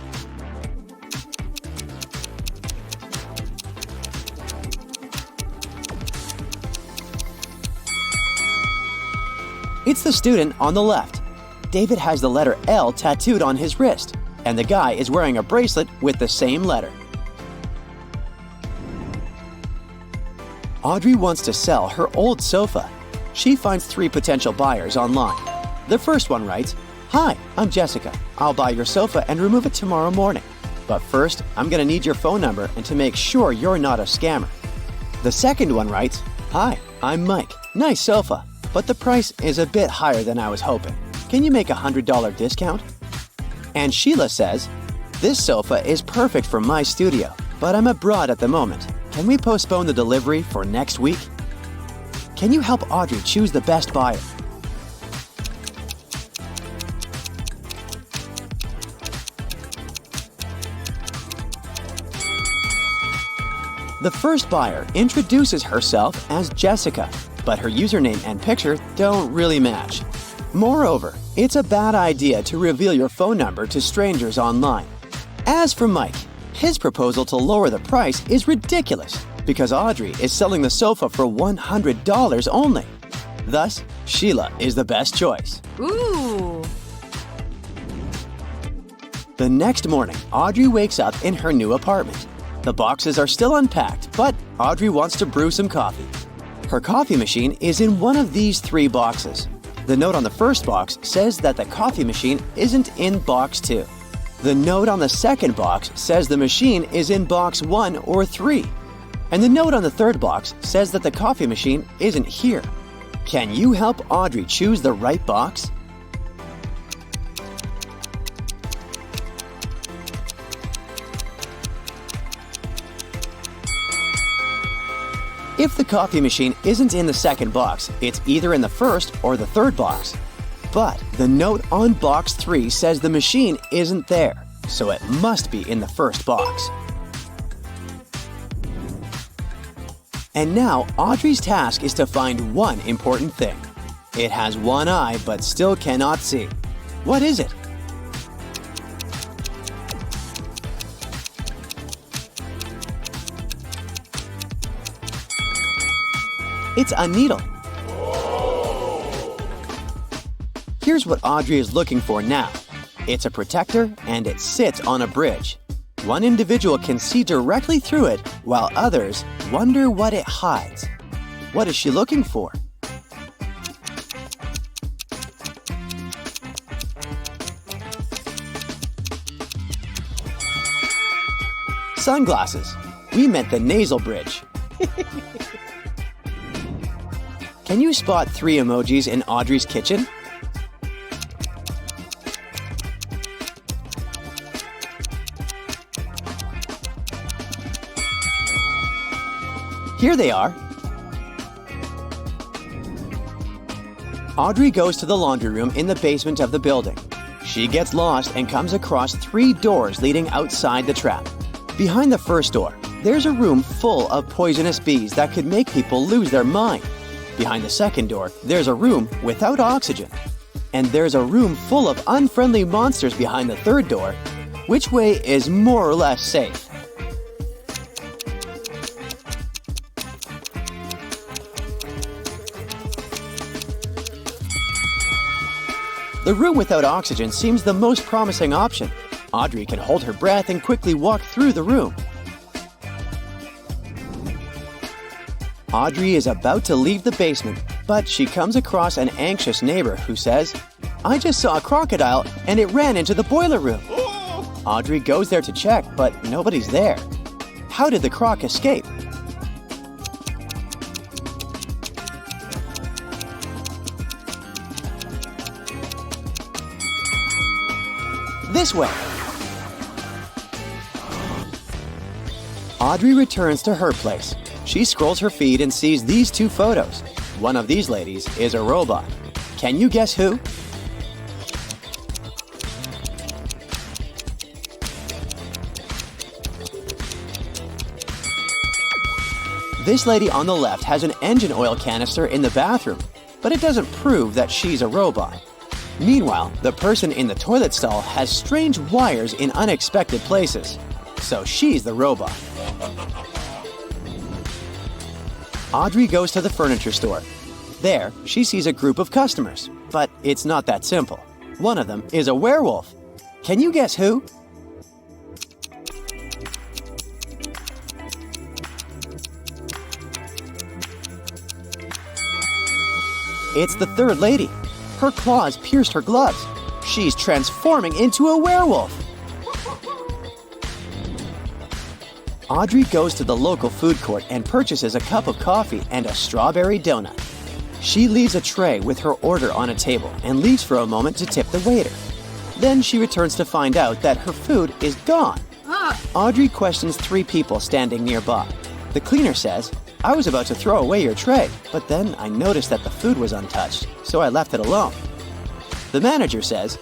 It's the student on the left. David has the letter L tattooed on his wrist. and the guy is wearing a bracelet with the same letter. Audrey wants to sell her old sofa. She finds 3 potential buyers online. The first one writes, "Hi, I'm Jessica. I'll buy your sofa and remove it tomorrow morning. But first, I'm gonna need your phone number and to make sure you're not a scammer." The second one writes, "Hi, I'm Mike. Nice sofa, but the price is a bit higher than I was hoping. Can you make a $100 discount?" And Sheila says, "This sofa is perfect for my studio, but I'm abroad at the moment. Can we postpone the delivery for next week?" Can you help Audrey choose the best buyer? The first buyer introduces herself as Jessica, but her username and picture don't really match. Moreover, it's a bad idea to reveal your phone number to strangers online. As for Mike, his proposal to lower the price is ridiculous because Audrey is selling the sofa for $100 only. Thus, Sheila is the best choice. Ooh. The next morning, Audrey wakes up in her new apartment. The boxes are still unpacked, but Audrey wants to brew some coffee. Her coffee machine is in one of these 3 boxes. The note on the first box says that the coffee machine isn't in box 2. The note on the second box says the machine is in box 1 or 3. And the note on the third box says that the coffee machine isn't here. Can you help Audrey choose the right box? If the coffee machine isn't in the second box, it's either in the first or the third box. But the note on box 3 says the machine isn't there, so it must be in the first box. And now Audrey's task is to find one important thing. It has one eye but still cannot see. What is it? It's a needle. Here's what Audrey is looking for now. It's a protector and it sits on a bridge. One individual can see directly through it while others wonder what it hides. What is she looking for? Sunglasses. We meant the nasal bridge. Can you spot 3 emojis in Audrey's kitchen? Here they are. Audrey goes to the laundry room in the basement of the building. She gets lost and comes across 3 doors leading outside the trap. Behind the first door, there's a room full of poisonous bees that could make people lose their mind. Behind the second door, there's a room without oxygen. And there's a room full of unfriendly monsters behind the third door. Which way is more or less safe? The room without oxygen seems the most promising option. Audrey can hold her breath and quickly walk through the room. Audrey is about to leave the basement, but she comes across an anxious neighbor who says, "I just saw a crocodile and it ran into the boiler room." Audrey goes there to check, but nobody's there. How did the croc escape? This way. Audrey returns to her place. She scrolls her feed and sees these 2 photos. One of these ladies is a robot. Can you guess who? This lady on the left has an engine oil canister in the bathroom, but it doesn't prove that she's a robot. Meanwhile, the person in the toilet stall has strange wires in unexpected places. So she's the robot. Audrey goes to the furniture store. There, she sees a group of customers, but it's not that simple. One of them is a werewolf. Can you guess who? It's the third lady. Her claws pierced her gloves. She's transforming into a werewolf. Audrey goes to the local food court and purchases a cup of coffee and a strawberry donut. She leaves a tray with her order on a table and leaves for a moment to tip the waiter. Then she returns to find out that her food is gone. Audrey questions 3 people standing nearby. The cleaner says, "I was about to throw away your tray, but then I noticed that the food was untouched, so I left it alone." The manager says,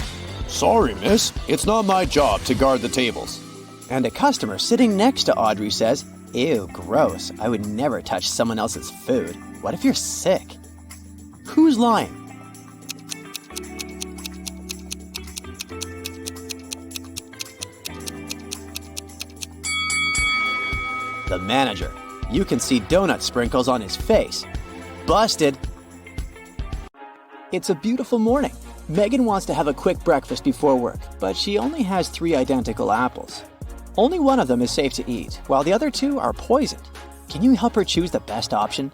"Sorry, miss. It's not my job to guard the tables." and a customer sitting next to Audrey says, "Ew, gross. I would never touch someone else's food. What if you're sick?" Who's lying? The manager. You can see donut sprinkles on his face. Busted! It's a beautiful morning. Megan wants to have a quick breakfast before work, but she only has 3 identical apples. Only one of them is safe to eat, while the other 2 are poisoned. Can you help her choose the best option?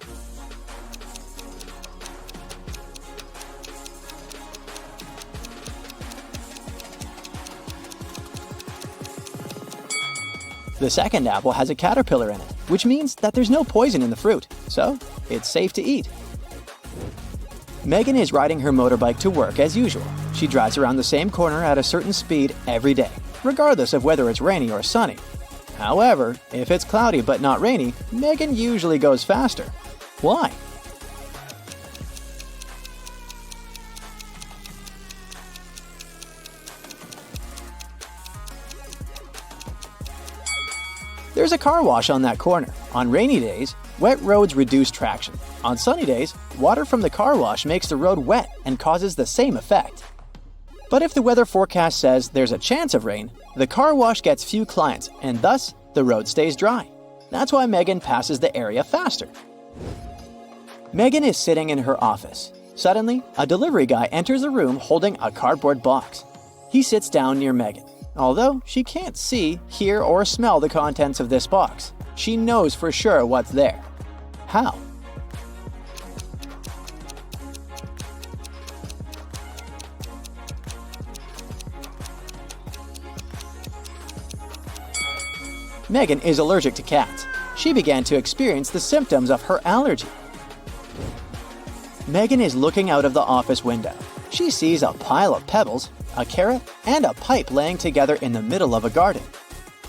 The second apple has a caterpillar in it, which means that there's no poison in the fruit, so it's safe to eat. Megan is riding her motorbike to work as usual. She drives around the same corner at a certain speed every day, regardless of whether it's rainy or sunny. However, if it's cloudy but not rainy, Megan usually goes faster. Why? There's a car wash on that corner. On rainy days, wet roads reduce traction. On sunny days, water from the car wash makes the road wet and causes the same effect. But if the weather forecast says there's a chance of rain, the car wash gets few clients and thus the road stays dry. That's why Megan passes the area faster. Megan is sitting in her office. Suddenly, a delivery guy enters the room holding a cardboard box. He sits down near Megan. Although she can't see, hear, or smell the contents of this box, she knows for sure what's there. How? Megan is allergic to cats. She began to experience the symptoms of her allergy. Megan is looking out of the office window. She sees a pile of pebbles, a carrot, and a pipe laying together in the middle of a garden.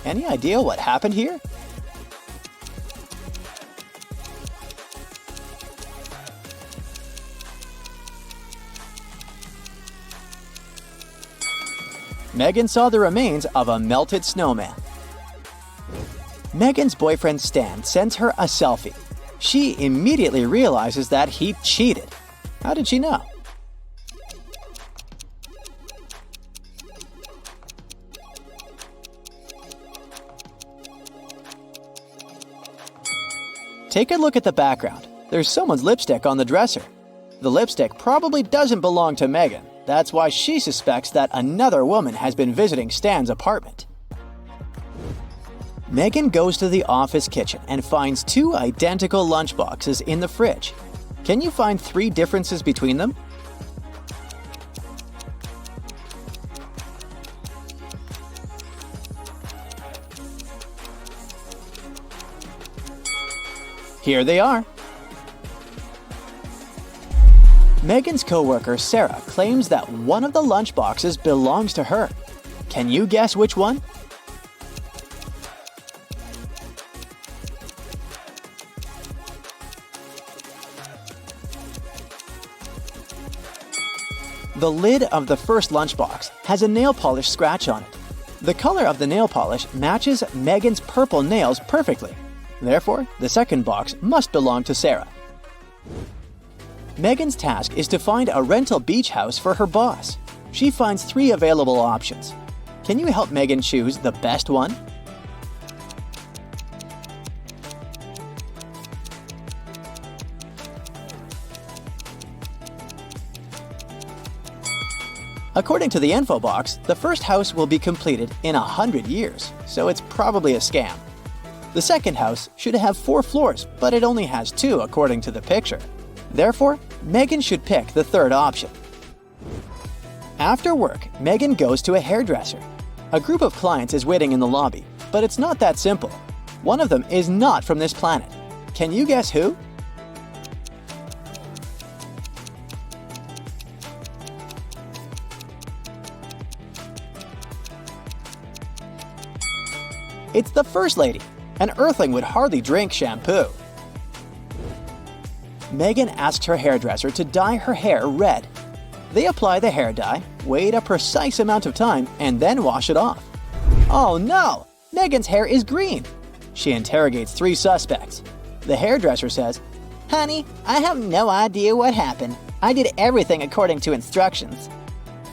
Any idea what happened here? Megan saw the remains of a melted snowman. Megan's boyfriend Stan sends her a selfie. She immediately realizes that he cheated. How did she know? Take a look at the background. There's someone's lipstick on the dresser. The lipstick probably doesn't belong to Megan. That's why she suspects that another woman has been visiting Stan's apartment. Megan goes to the office kitchen and finds 2 identical lunchboxes in the fridge. Can you find 3 differences between them? Here they are. Megan's coworker Sarah claims that one of the lunchboxes belongs to her. Can you guess which one? The lid of the first lunchbox has a nail polish scratch on it. The color of the nail polish matches Megan's purple nails perfectly. Therefore, the second box must belong to Sarah. Megan's task is to find a rental beach house for her boss. She finds 3 available options. Can you help Megan choose the best one? According to the info box, the first house will be completed in 100 years, so it's probably a scam. The second house should have 4 floors, but it only has 2 according to the picture. Therefore, Megan should pick the third option. After work, Megan goes to a hairdresser. A group of clients is waiting in the lobby, but it's not that simple. One of them is not from this planet. Can you guess who? It's the First Lady. An Earthling would hardly drink shampoo. Megan asks her hairdresser to dye her hair red. They apply the hair dye, wait a precise amount of time, and then wash it off. Oh no! Megan's hair is green! She interrogates 3 suspects. The hairdresser says, Honey, I have no idea what happened. I did everything according to instructions.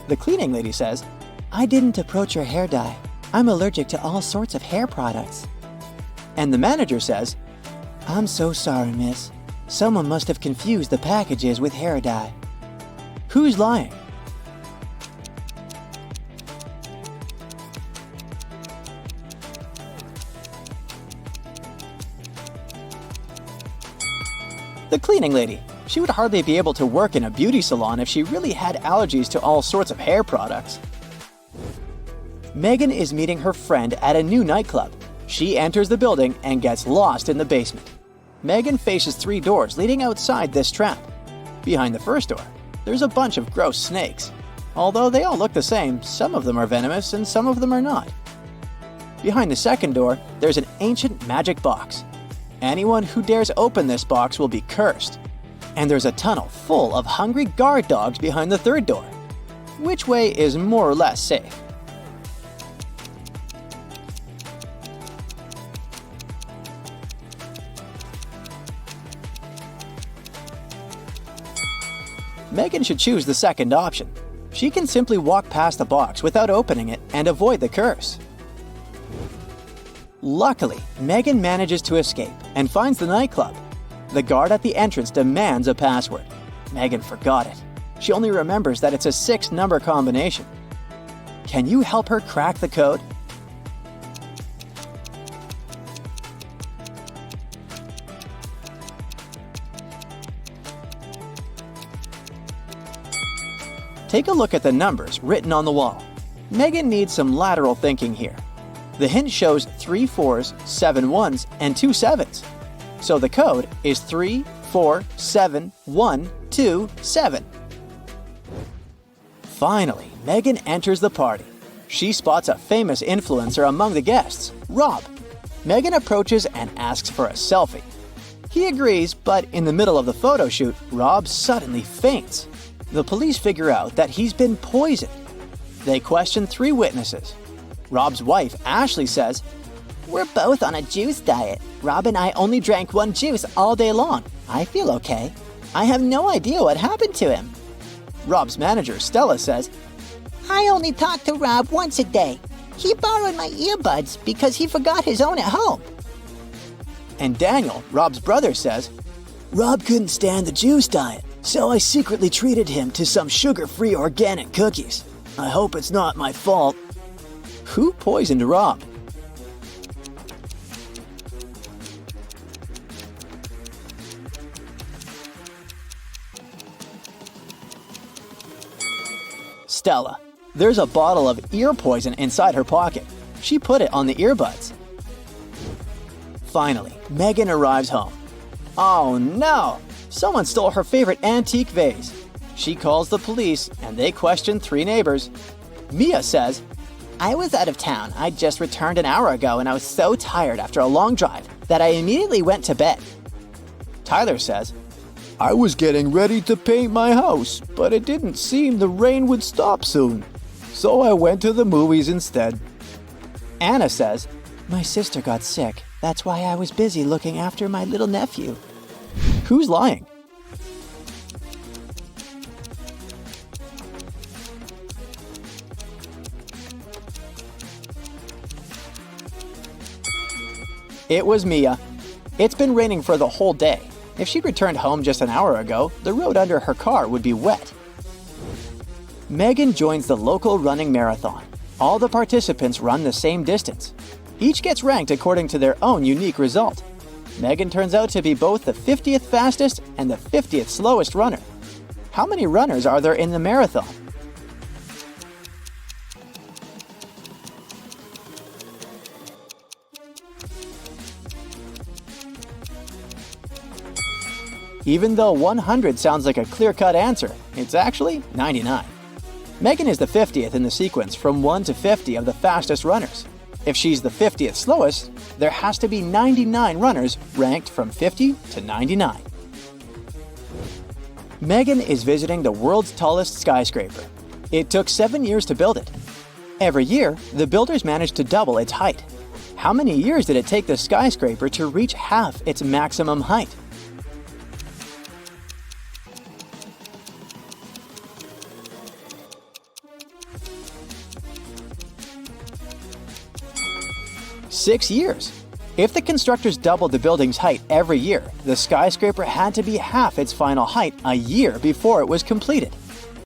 The cleaning lady says, I didn't approach your hair dye. I'm allergic to all sorts of hair products. And the manager says, I'm so sorry, miss. Someone must have confused the packages with hair dye. Who's lying? The cleaning lady. She would hardly be able to work in a beauty salon if she really had allergies to all sorts of hair products. Megan is meeting her friend at a new nightclub. She enters the building and gets lost in the basement. Megan faces 3 doors leading outside this trap. Behind the first door, there's a bunch of gross snakes. Although they all look the same, some of them are venomous and some of them are not. Behind the second door, there's an ancient magic box. Anyone who dares open this box will be cursed. And there's a tunnel full of hungry guard dogs behind the third door. Which way is more or less safe? Megan should choose the second option. She can simply walk past the box without opening it and avoid the curse. Luckily, Megan manages to escape and finds the nightclub. The guard at the entrance demands a password. Megan forgot it. She only remembers that it's a 6-number combination. Can you help her crack the code? Take a look at the numbers written on the wall. Megan needs some lateral thinking here. The hint shows 3 4s, 7 1s, and 2 7s. So the code is 3 4 7 1 2 7. Finally, Megan enters the party. She spots a famous influencer among the guests, Rob. Megan approaches and asks for a selfie. He agrees, but in the middle of the photo shoot, Rob suddenly faints. The police figure out that he's been poisoned. They question 3 witnesses. Rob's wife, Ashley, says, We're both on a juice diet. Rob and I only drank 1 juice all day long. I feel okay. I have no idea what happened to him. Rob's manager, Stella, says, I only talk to Rob once a day. He borrowed my earbuds because he forgot his own at home. And Daniel, Rob's brother, says, Rob couldn't stand the juice diet, so I secretly treated him to some sugar-free organic cookies. I hope it's not my fault. Who poisoned Rob? Stella. There's a bottle of ear poison inside her pocket. She put it on the earbuds. Finally, Megan arrives home. Oh no! Someone stole her favorite antique vase. She calls the police and they question 3 neighbors. Mia says, I was out of town. I just returned an hour ago and I was so tired after a long drive that I immediately went to bed. Tyler says, I was getting ready to paint my house, but it didn't seem the rain would stop soon. So I went to the movies instead. Anna says, My sister got sick. That's why I was busy looking after my little nephew. Who's lying? It was Mia. It's been raining for the whole day. If she'd returned home just an hour ago, the road under her car would be wet. Megan joins the local running marathon. All the participants run the same distance. Each gets ranked according to their own unique result. Megan turns out to be both the 50th fastest and the 50th slowest runner. How many runners are there in the marathon? Even though 100 sounds like a clear-cut answer, it's actually 99. Megan is the 50th in the sequence from 1 to 50 of the fastest runners. If she's the 50th slowest, there has to be 99 runners ranked from 50 to 99. Megan is visiting the world's tallest skyscraper. It took 7 years to build it. Every year, the builders managed to double its height. How many years did it take the skyscraper to reach half its maximum height? Six years. If the constructors doubled the building's height every year, the skyscraper had to be half its final height a year before it was completed.